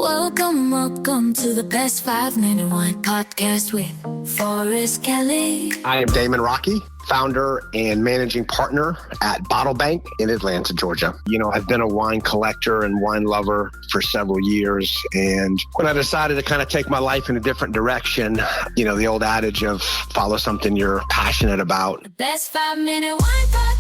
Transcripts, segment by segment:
Welcome to the Best 5-Minute Wine Podcast with Forrest Kelly. I am Damon Raque, founder and managing partner at Bottle Bank in Atlanta, Georgia. I've been a wine collector and wine lover for several years. And when I decided to kind of take my life in a different direction, the old adage of follow something you're passionate about. The Best 5-Minute Wine Podcast.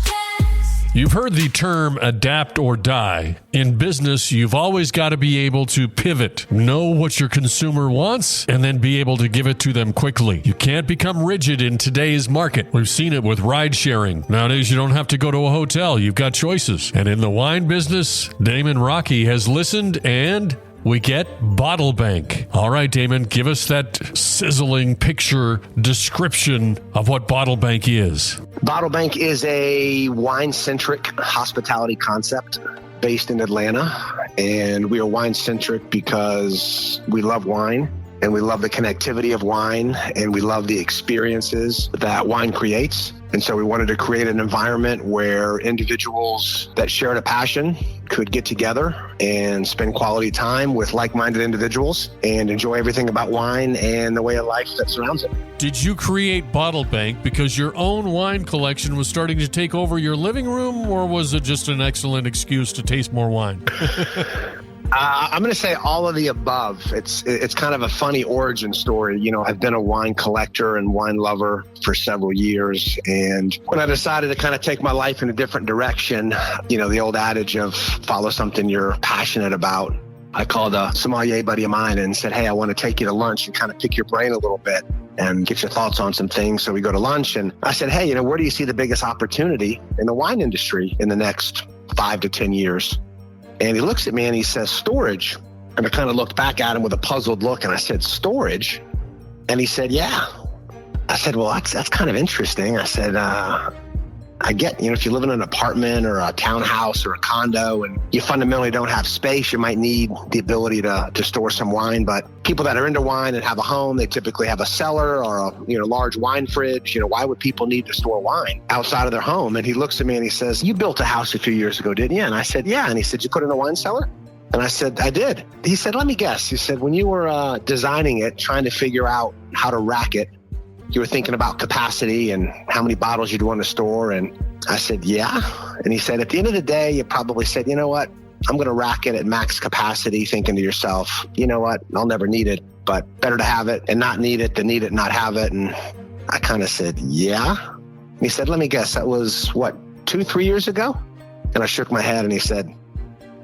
You've heard the term adapt or die. In business, you've always got to be able to pivot, know what your consumer wants, and then be able to give it to them quickly. You can't become rigid in today's market. We've seen it with ride sharing. Nowadays, you don't have to go to a hotel. You've got choices. And in the wine business, Damon Raque has listened and we get Bottle Bank. All right, Damon, give us that sizzling picture description of what Bottle Bank is. Bottle Bank is a wine-centric hospitality concept based in Atlanta. And we are wine-centric because we love wine and we love the connectivity of wine and we love the experiences that wine creates. And so we wanted to create an environment where individuals that shared a passion could get together and spend quality time with like-minded individuals and enjoy everything about wine and the way of life that surrounds it. Did you create Bottle Bank because your own wine collection was starting to take over your living room, or was it just an excellent excuse to taste more wine? I'm going to say all of the above. It's kind of a funny origin story. I've been a wine collector and wine lover for several years. And when I decided to kind of take my life in a different direction, the old adage of follow something you're passionate about, I called a sommelier buddy of mine and said, hey, I want to take you to lunch and kind of pick your brain a little bit and get your thoughts on some things. So we go to lunch and I said, hey, where do you see the biggest opportunity in the wine industry in the next 5 to 10 years? And he looks at me and he says, storage. And I kind of looked back at him with a puzzled look and I said, storage? And he said, yeah. I said, well, that's kind of interesting. I said, I get, if you live in an apartment or a townhouse or a condo and you fundamentally don't have space, you might need the ability to store some wine. But people that are into wine and have a home, they typically have a cellar or a large wine fridge. Why would people need to store wine outside of their home? And he looks at me and he says, you built a house a few years ago, didn't you? And I said, yeah. And he said, you put it in a wine cellar? And I said, I did. He said, let me guess. He said, when you were designing it, trying to figure out how to rack it, you were thinking about capacity and how many bottles you'd want to store. And I said, yeah. And he said, at the end of the day, you probably said, you know what? I'm going to rack it at max capacity, thinking to yourself, you know what? I'll never need it, but better to have it and not need it than need it and not have it. And I kind of said, yeah. And he said, let me guess. That was 2-3 years ago? And I shook my head and he said,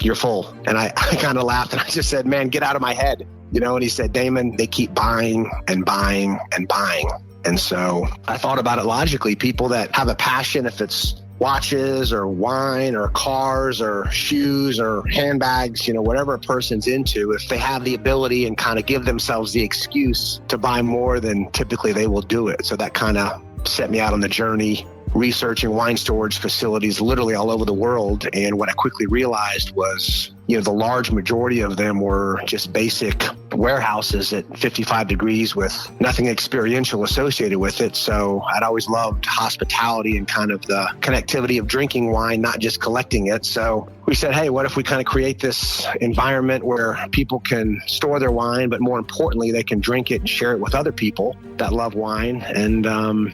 you're full. And I kind of laughed and I just said, man, get out of my head. And he said, Damon, they keep buying and buying and buying. And so I thought about it logically. People that have a passion, if it's watches or wine or cars or shoes or handbags, whatever a person's into, if they have the ability and kind of give themselves the excuse to buy more, then typically they will do it. So that kind of set me out on the journey, researching wine storage facilities literally all over the world. And what I quickly realized was, the large majority of them were just basic warehouses at 55 degrees with nothing experiential associated with it. So I'd always loved hospitality and kind of the connectivity of drinking wine, not just collecting it. So we said, hey, what if we kind of create this environment where people can store their wine, but more importantly, they can drink it and share it with other people that love wine. And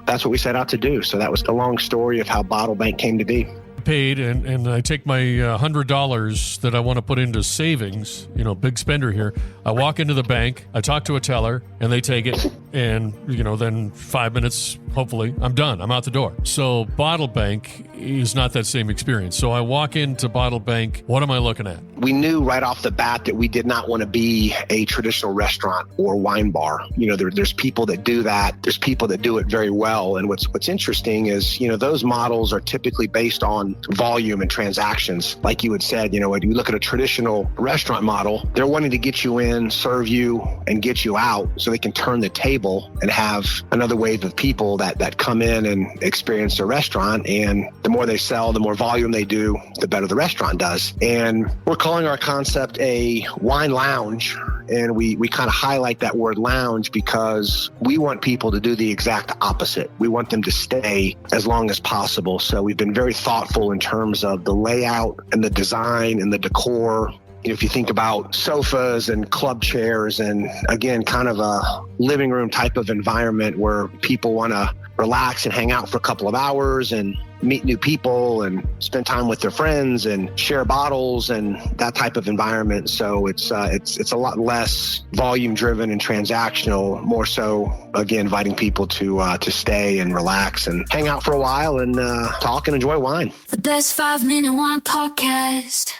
that's what we set out to do. So that was the long story of how Bottle Bank came to be. Paid and I take my $100 that I want to put into savings, big spender here. I walk into the bank, I talk to a teller and they take it and, then 5 minutes, hopefully I'm done. I'm out the door. So Bottle Bank is not that same experience. So I walk into Bottle Bank. What am I looking at? We knew right off the bat that we did not want to be a traditional restaurant or wine bar. There's people that do that. There's people that do it very well. And what's interesting is, those models are typically based on volume and transactions. Like you had said, when you look at a traditional restaurant model, they're wanting to get you in, serve you, and get you out so they can turn the table and have another wave of people that come in and experience the restaurant. And the more they sell, the more volume they do, the better the restaurant does. And we're calling our concept a wine lounge. And we kind of highlight that word lounge because we want people to do the exact opposite. We want them to stay as long as possible. So we've been very thoughtful in terms of the layout and the design and the decor If you think about sofas and club chairs and, again, kind of a living room type of environment where people want to relax and hang out for a couple of hours and meet new people and spend time with their friends and share bottles and that type of environment. So it's a lot less volume driven and transactional, more so, again, inviting people to stay and relax and hang out for a while and talk and enjoy wine. The best 5-minute wine podcast.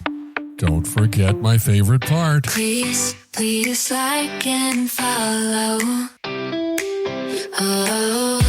Don't forget my favorite part. Please like and follow. Oh.